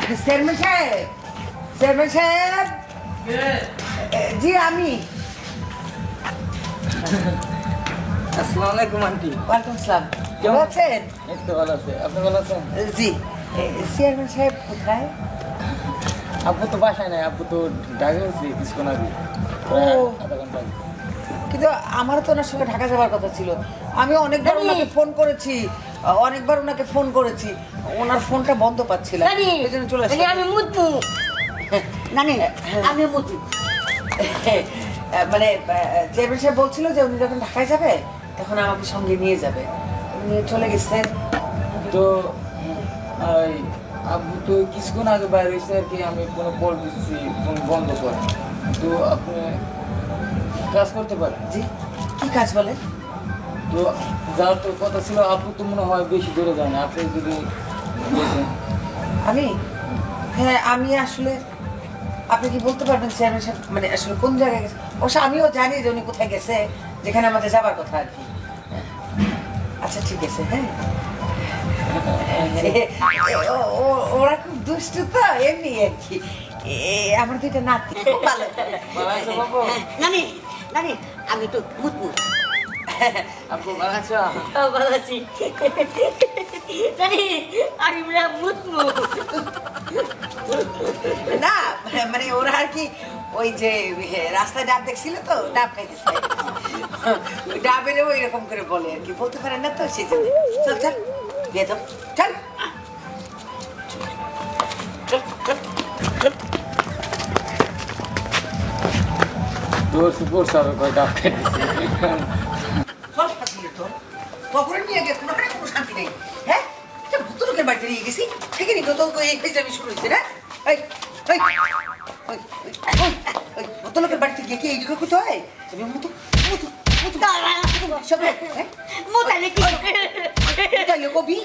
Chairman সাহেব, chairman সাহেব, জি আমি। আসসালামু আলাইকুম আন্টি। ওয়ালাইকুম আসসালাম। কেমন আছেন? এই তো ভালো আছে, আপনি ভালো আছেন? জি। চেয়ারম্যান সাহেব কোথায়? আব্বু তো বাসায় নাই, আব্বু তো ঢাকা গেছে কিছুক্ষণ আগে, ও। আধা ঘন্টা আগে। কিন্তু আমারও তো ওনার সঙ্গে ঢাকা যাওয়ার কথা ছিল। আমি অনেকবার ওনাকে ফোন করেছি, ওনার ফোনটা বন্ধ পাচ্ছিলাম, এই জন্য চলে আসলাম। আমি মুতমু নানি, আমি মুতমু। মানে চেয়ারম্যান সাহেব বলছিল যে উনি যখন ঢাকায় যাবে তখন আমাকে সঙ্গে নিয়ে যাবে, উনি চলে গেছেন। তো এই আব্বু তো কিছুক্ষণ আগে বাইরে হয়েছে আর কি, আমি কোনো কল দিচ্ছি ফোন বন্ধ করে। তো আপনি কাজ করতে পারেন। জি, কি কাজ বলে? তো যা তো কথা ছিল, আব্বু তো মনে হয় বেশি দূরে যায় না, আপনি যদি বলতেন। আমি, হ্যাঁ আমি আসলে, আপনি কি বলতে পারবেন চেয়ারম্যান সাহেব মানে আসলে কোন জায়গায় গেছে? অবশ্য আমিও জানি যে উনি কোথায় গেছে, যেখানে আমাদের যাবার কথা আর কি। আচ্ছা ঠিক আছে, হ্যাঁ। ওরা খুব দুষ্টু তো, এমনি আর কি। আমার দুইটা নাতি খুব ভালো। ভালো আছে বাবু? নানি নানি, আমি তো মুতমু। আব্বু ভালো আছো? ভালো আছি নানি, আমি মুতমু। না মানে ওরা আর কি ওই যে রাস্তায় ডাব দেখছিল তো, ডাব খাইতেছে, ওই ডাবের ওই রকম করে বলে আর কি, বলতে পারেন না তো সেই জন্য। চল চল দিয়ে দাও, চল চল চল চল। দৌড়ছি পড়ছে আবার কয় ডাব খাইতেছি। সব ফাঁসিলে তো কখনো নিয়ে গিয়ে কোনো শান্তি নেই। হ্যাঁ, একটা ভূত লোকের বাড়িতে নিয়ে গেছি, সেখানে তো এই ফেজলামি শুরু হয়েছে না। ভূত লোকের বাড়িতে গিয়ে কি এইদিকে করতে হয়? তুমি মতো মোতালে কি কবি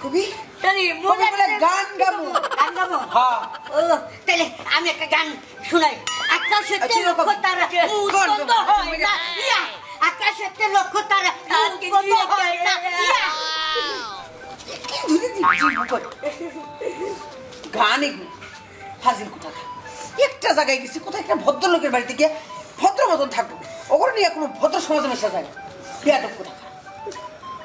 কবি নানি, গান গাবো। গান গাবো? হ্যাঁ, ও তাহলে আমি একটা গান শুনাই। আকাশেতে লক্ষ তারা উৎপন্ন হয় না, ইয়া। আকাশেতে লক্ষ তারা উৎপন্ন হয় না, ইয়া। গান এগুলো ফাজিল কোথাকা। একটা জায়গায় গেছি, কোথায় একটা ভদ্রলোকের বাড়িতে গিয়ে ভদ্র মতন থাকবো, ওগুলো নিয়ে কোনো ভদ্র সমাজে মেশা যায় না। বেয়াদব কোথাকা।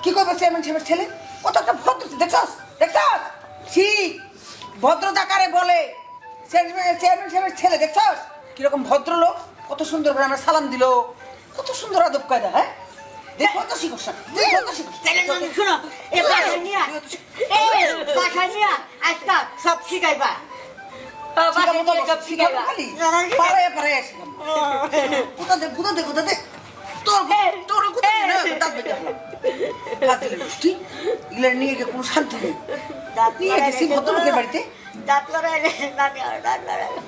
কি করবো চেয়ারম্যান সাহেবের ছেলে, ও তো একটা ভদ্র, দেখছস দেখছস, ঠিক ভদ্রতা কারে বলে। চেয়ারম্যান সাহেবের ছেলে দেখছস কিরকম ভদ্রলোক, কত সুন্দর করে আমার সালাম দিল, কত সুন্দর আদব কায়দা। হ্যাঁ, দেখো তো শিখস না, দেখো তো শিখস। তাহলে নানি শুনো, এ বাসায় নিয়া, বাসায় নিয়া আজকা সব শিখাইবা। বাসায় নিয়ে সব শিখাইবা। পাড়ায় পাড়ায় আসলাম, কোথা দে কোথা দে কোথা দে, তোর তোর কোথা দে না, দাঁত বেঁধে আসলাম। ফাজিল গোষ্ঠী, এগুলো নিয়ে গিয়ে কোনো শান্তি নেই। নিয়ে গেছি ভদ্রলোকের বাড়িতে, দাঁত লড়াইলে নানি, আর দাঁত লড়াইলে,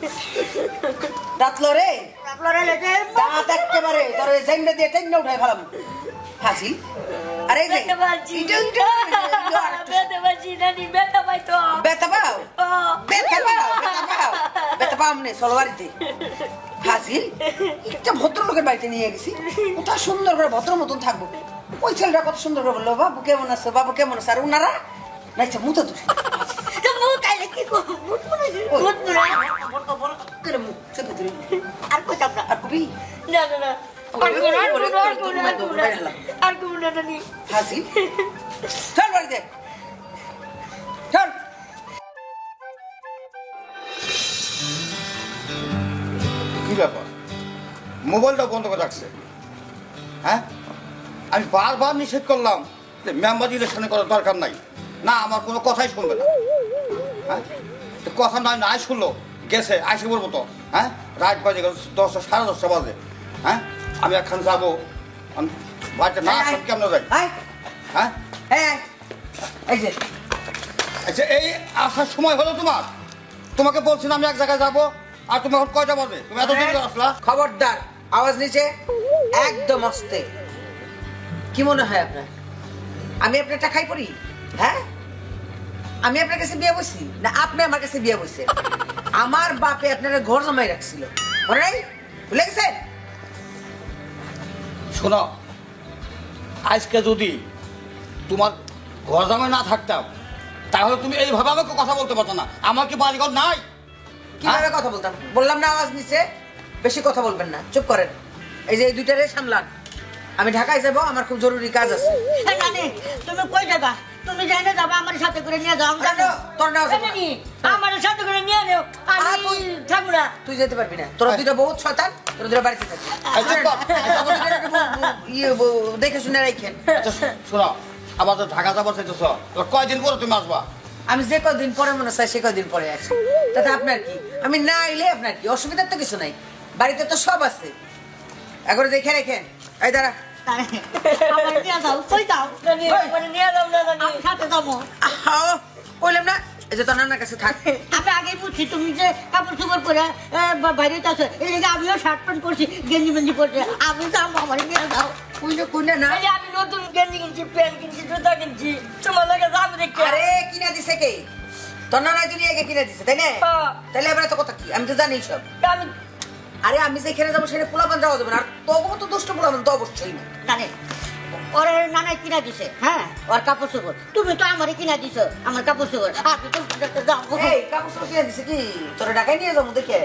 দাঁত লড়ে, দাঁত লড়াইলে দাঁত একেবারে তোর ওই জাইনটা দিয়ে টেঙ্গা উঠাই ফেলাম। ফাজিল। আর এই যে বেটা বাজি, বেটা বাজি নানি, বেটা পাইতো। বেতা পাও, বেতা পাও, বেতা পাও, বেতা পাও আমনে চলো বাড়িতে। ফাজিল, একটা ভদ্রলোকের বাড়িতে নিয়ে গেছি, কোথায় সুন্দর করে ভদ্র মতন থাকবো। ওই ছেলেটা কত সুন্দর করে বললো, বাবু কেমন আছে, বাবু কেমন আছে, আর ওনারা নাইছে মুতো দোষ। তাইলে কি করবো? আর কোথাও না, আর কবি না না না, আর করবো না নানি। ফাজিল, চল বাড়িতে চল। কি ব্যাপার, মোবাইলটা বন্ধ করে রাখছে? হ্যাঁ, আমি বারবার নিষেধ করলাম যে মেম্বার ইলেকশনে করার দরকার নাই, না আমার কোনো কথাই শুনবে না। হ্যাঁ, কথা নয় নাই শুনলো, গেছে আইসে বলবো তো। হ্যাঁ, রাত বাজে গেল 10টা, 10:30 বাজে। হ্যাঁ, আমি একখান যাবো, আমি বাড়িতে না আসলাম কেমন যাই? হ্যাঁ হ্যাঁ, এই যে আচ্ছা, এই আসার সময় হলো তোমার? তোমাকে বলছিলাম আমি এক জায়গায় যাবো, আর তুমি এখন কয়টা বাজে? তুমি এত দেরি করে আসলা? খবরদার, আওয়াজ নিচে, একদম আস্তে। কি মনে হয় আপনার আমি আপনার টাকাই পড়ি? হ্যাঁ, আমি আপনার কাছে বিয়ে বসি না আপনি আমার কাছে বিয়ে বসে? আমার বাপে আপনারা ঘর জমাই রাখছিল, মনে নাই? ভুলে গেছেন? শোনো, আজকে যদি তোমার ঘর জামাই না থাকতাম তাহলে তুমি এইভাবে আমাকে কথা বলতে পারতো না। আমার কি বাড়িঘর নাই? কিভাবে কথা বলতাম? বললাম না আওয়াজ নিচে, বেশি কথা বলবেন না, চুপ করেন। এই যে এই দুইটারে সামলান, আমি ঢাকায় যাবো, আমার খুব জরুরি কাজ আছে। নানি তুমি কই যাবা? তুমি জানো যাবা আমার সাথে করে নিয়ে যাও। জানো তোর নেওয়া যাবে না। নানি আমার সাথে করে নিয়ে যাও, আমি থাকবো না। তুই যেতে পারবি না, তোরা দুইটা বহুত শয়তান, তোরা দুইটা বাড়িতে থাকবি। দেখে শুনে রাখেন। আচ্ছা শোনো, আবার তো ঢাকা যাবার চাইতেছ, কয়দিন পরে তুমি আসবা? আমি যে কদিন পরে মনে চাই সে কদিন পরে আসি, তাতে আপনার কি? আমি না এলে আপনার কি? অসুবিধার তো কিছু নাই, বাড়িতে তো সব আছে। একবার দেখে রেখেন। এই দাঁড়া, আমার নিয়ে যাও, কই যাও? নিয়ে যাও না নানি, আমি সাথে যাবো। বললাম না, এই যে তোর নানার কাছে থাক। আমি আগেই বুঝছি তুমি যে কাপড় চোপড় করে বাইরে আছো, এই লেগে আমিও শার্ট প্যান্ট করছি, গেঞ্জি মেঞ্জি করছি। আমি যাবো, আমার নিয়ে যাও। কোনটা না? আমি নতুন গেঞ্জি কিনছি, প্যান্ট কিনছি, জুতা কিনছি, তোমার লাগে যাবো দেখতে। আরে কিনা দিছে কে? তোর নানা তুমি একে কিনা দিছে, তাই না? তাহলে এবারে তো কথা কি? আমি তো জানি সব। আমি আরে আমি যেখানে যাবো সেখানে পোলাপান যাওয়া যাবে না, আর তবুও তো দুষ্ট পোলাপান তো অবশ্যই না। জানে ওর নানাই কিনা দিছে, হ্যাঁ, ওর কাপড় চোপড়। তুমি তো আমারই কিনা দিছো আমার কাপড় চোপড়। আপনি তো যাবো। এই কাপড় চোপড় কিনা দিছে কি? তোরা ঢাকায় নিয়ে যাবো দেখে।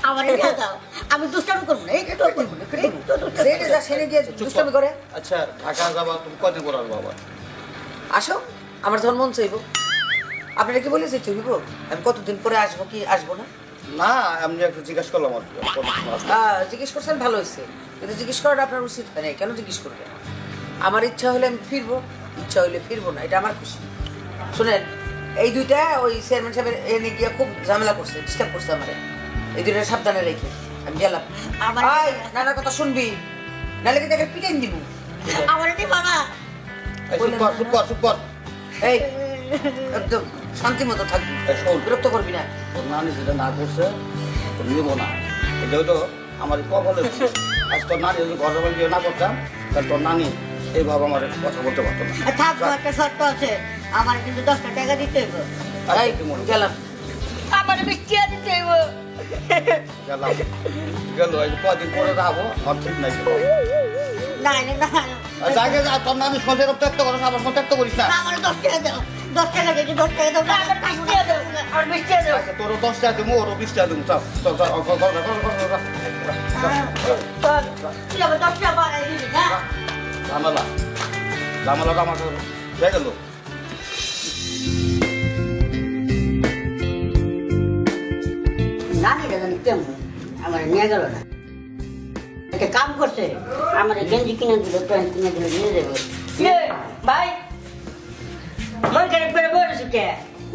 আমার নিয়ে যাও, আমি দুষ্টামি করবো না। এই তো করবো না, যেটা যা সেনে গিয়ে দুষ্টামি করে। আচ্ছা ঢাকা যাবা, তুমি কয়দিন পরে আসবো আবার? আসো, আমার যখন মন চাইবো। আপনারা কি বলেছে চলিব? আমি কতদিন পরে আসবো কি আসবো না? না এমনি একটু জিজ্ঞেস করলাম আর কি। জিজ্ঞেস করছেন, ভালো হয়েছে, কিন্তু জিজ্ঞেস করাটা আপনার উচিত হয় নাই। কেন জিজ্ঞেস করবেন? আমার ইচ্ছা হলে আমি ফিরবো, ইচ্ছা হলে ফিরবো না, এটা আমার খুশি। শুনেন, এই দুইটা ওই চেয়ারম্যান সাহেবের এনে গিয়ে খুব ঝামেলা করছে, ডিস্টার্ব করছে আমার। এই দুইটা সাবধানে রেখে আমি গেলাম। নানার কথা শুনবি, নাহলে কিন্তু একটা পিটাইন দিব। আমার নিবা না। এই একদম শান্তি মতো থাকবি, বিরক্ত করবি না। তোর নানি যেটা না করছে তো নিব না, যেহেতু আমার কপালে আজ তোর নানি যদি ঘর বাড়ি না করতাম তাহলে তোর নানি এইভাবে আমার কথা বলতে পারতো না। থাকবো, একটা শর্ত আছে, আমার কিন্তু 10টা টাকা দিতে হইব। এই গেলাম। আমার বিক্রিয়া দিতে হইব। গেলাম গেল, এই কদিন পরে যাবো, আমার ঠিক নাই। না না যাকে যা, তোর নানি সন্ধ্যে ত্যাগ তো করিস, আমার ত্যাগ তো করিস না। আমার 10 টাকা দাও, 10 টাকা দিতে, 10 টাকা দাও, আমার 20 টাকা দাও, আর 20 টাকা দাও। আচ্ছা তোরও 10 টাকা দেবো, ওরও 20 টাকা দেবো। চল চল চল, তুই আবার 10 টাকা বাড়াই দিবি না? ঝামেলা ঝামেলাটা আমার হয়ে গেল। নানি জানি কেমন আমার নিয়ে গেল না, একটা কাম করছে, আমার গেঞ্জি কিনে দিল, প্যান্ট কিনে দিল, নিয়ে যাবো। ভাই মন খারাপ করে বলেছে কে?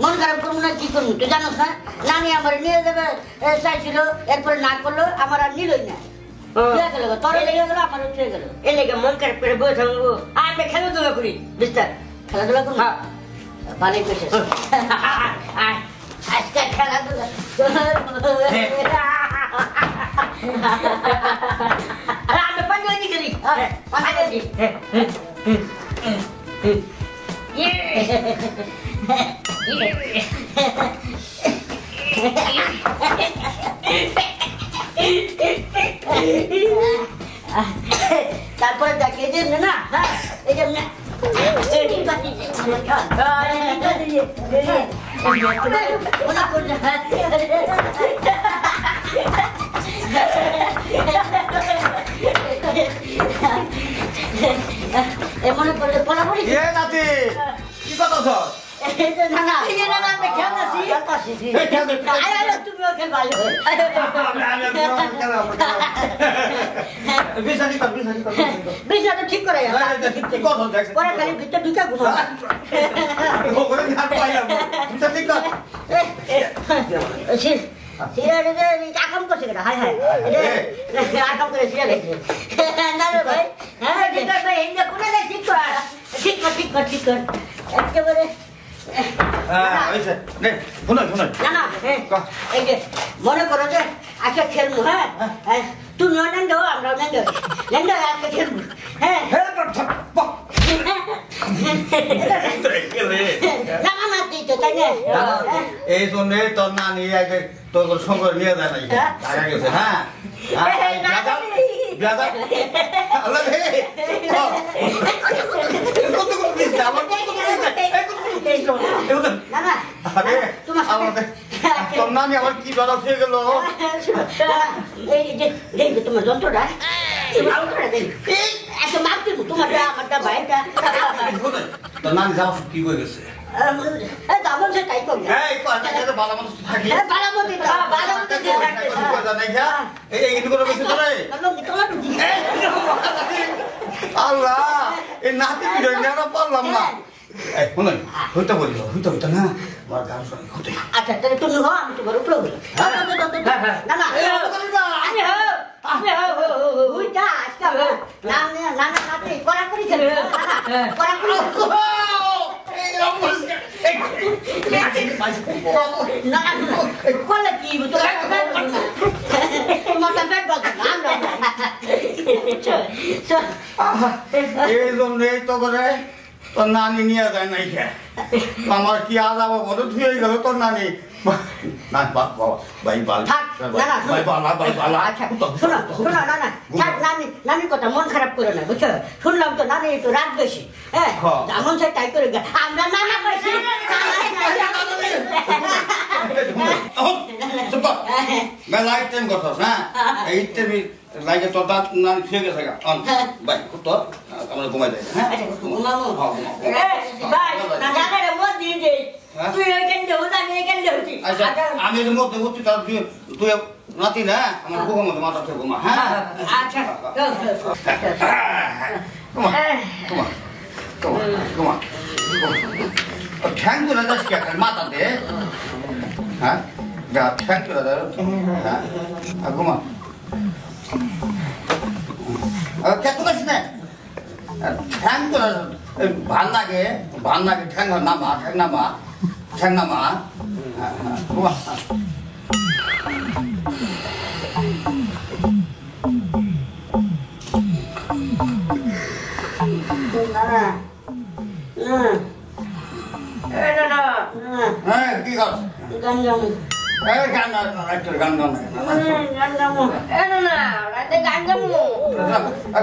মন খারাপ করবো না, কি করবো তুই জানোস না? নানি আমার নিয়ে যাবে চাইছিল, এরপরে না করলো, আমার আর নিলই না। তোর লেগে গেল, আমার উঠে গেল। এ লেগে মন খারাপ করে বসে থাকবো। আমি খেলাধুলা করি, বিস্তার খেলাধুলা করি। ভালোই করছিস, আজকে খেলাধুলা আমি পাঞ্জাবি করি, পাঞ্জাবি। তারপরে দেখে যে না, হ্যাঁ এই যে মনে করলে পড়াপড়ি কি কথা স্যার? তুমিও খেলবা, বিছানা ঠিক করে পরে খালি ভিতরে ঢুকে ঘুমা। আকাম করছে কেটা? হায় হায়, আকাম করে সিরা গেছে না রে ভাই। হ্যাঁ ঠিক কর ভাই, এনে কোনে দেখ, ঠিক কর, ঠিক কর, ঠিক কর, ঠিক কর একেবারে। না না, এই যে মনে করো যে আজকে খেলবো, হ্যাঁ তুমিও নেন দেবো, আমরাও নেন দেবো, নেন দেবো আজকে খেলবো। হ্যাঁ এই জন্য তোর নানি তোর সঙ্গে নিয়ে যায় নাই, টাকা গেছে। হ্যাঁ আমার না না আরে তোমার সাথে আমাদের তোর নানি আমার কি ধরা হয়ে গেল এই যে দেখবে তোমার যন্ত্রটা এত মাপ দিব তোমারটা আমারটা ভাইটা তোর নানি যাওয়া কি হয়ে গেছে দাবন সে তাই করবে এই কথা যেটা ভালো মানুষ থাকে বালামতি এই কিন্তু করে বেশি ধরে আল্লাহ এই নাতি পিড়ে নেওয়া পারলাম না এই শুনুন হইতে বলিল হইতে না আমার গান শুনে হতে আচ্ছা তাহলে তুমি হো আমি তোমার উপরে হলো না না আমি হো আমি হো ওইটা আজকে না না না নাতে করা করি চলে করা করি না না কোলে কি তোমার পেট বলছো না এই জন্যই তো করে তোর নানি নিয়ে যায় নাই খে আমার কি আজ আবার বড় ধুয়ে গেল তোর নানি না বাবা ভাই বাল ভাই বালা ভাই বালা আচ্ছা শোনো শোনো না না থাক নানির কথা মন খারাপ করে না বুঝছো শুনলাম তো নানি একটু রাগ বেশি হ্যাঁ যেমন সে তাই করে আমরা নানা কইছি লাইট টাইম করছস না এই টাইমে লাইকে তোর দাঁত নানি ফিরে গেছে গা ভাই তোর আমরা ঘুমাই যাই হ্যাঁ মামু ভাই না জানারে মত দিয়ে দে তুই এখানে দেও না এখানে দেউছি আচ্ছা আমি এর মধ্যে মধ্যে তার তুই নাতি না আমার ঘুমার মধ্যে মাথা থেকে ঘুমা হ্যাঁ আচ্ছা ঘুমা ঘুমা ঘুমা ঠ্যাং তুলে যাস কে মাথা দে হ্যাঁ যা ঠ্যাং তুলে দে হ্যাঁ ঘুমা খেতে পারিস না ঠ্যাং তুলে ভাল লাগে ঠ্যাং নামা ঘুমা হ্যাঁ কি কর গান গান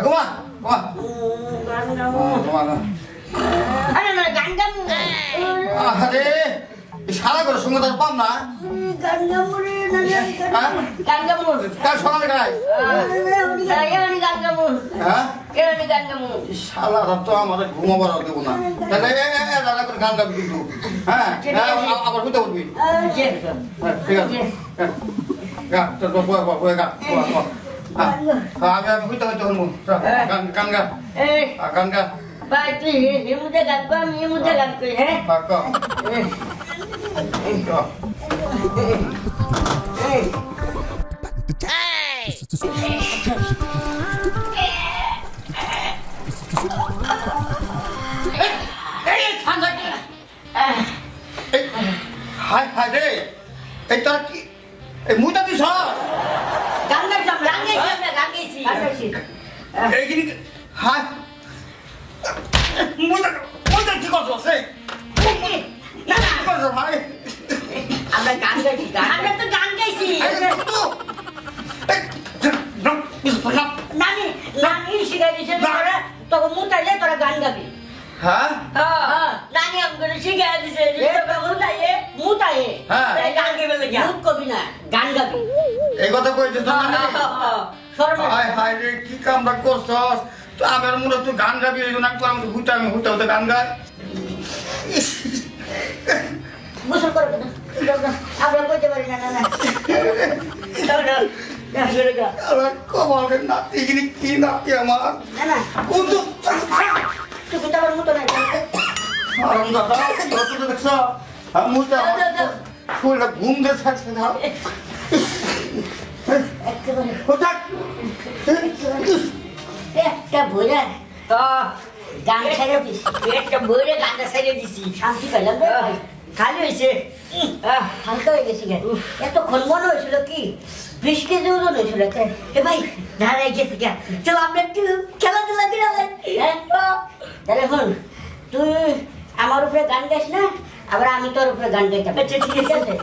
ঘুমা আরে সারা করে সঙ্গে তার পাম না কার সকালে গায় হ্যাঁ শালা তো আমাদের ঘুমাবার দেবো না তাহলে দাদা করে গান গাবি কিন্তু হ্যাঁ আবার বুঝতে পারবি ঠিক আছে আমি বুঝতে পারছি গান গা গান গা ভাই তুই হিমুতে গান কর আমি হিমুতে গান করি হ্যাঁ হাই হাই রে এই তোর কি এই মুইটা দিস গান গাইছি এইখিনি হাই মুইটা কি করছ এই না কি করছ ভাই আমরা গান গাইছি আমরা তো গান গাইছি নানি শিখাই দিয়েছে তোকে মুতাইলে তোরা গান গাবি হ্যাঁ নানি আমাকে শিখাই দিয়েছে মুতাইয়ে গান গাবে মুত কবি না গান গাবি এই কথা কইছিস তো না হাই হাই রে কি কামটা করছস তো আমার মনে তুই গান গাবি এই জন্য আমি হুটাতে গান গাই গোসল করবে না আমরা কইতে পারি না না কমাল নাতি কি নাতি আমার না কিন্তু তুই কিন্তু আমার মতো নাই দেখছ মুটা ঘুম দিয়ে থাকছে না একটা বইরা গান ছেড়ে দিছি একটা বইরে গানটা ছেড়ে দিছি শান্তি পেলাম খালি হয়েছে হালকা হয়ে গেছি এতক্ষণ মনে হয়েছিল কি 20 কেজি ওজন হয়েছিল এ ভাই দাঁড়াই গেছি কে চল আমরা একটু খেলাধুলা দিলাম তাহলে হন তুই আমার উপরে গান গাইস না আবার আমি তোর উপরে গান গাইতাম ঠিক আছে ঠিক আছে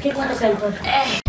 ঠিক আছে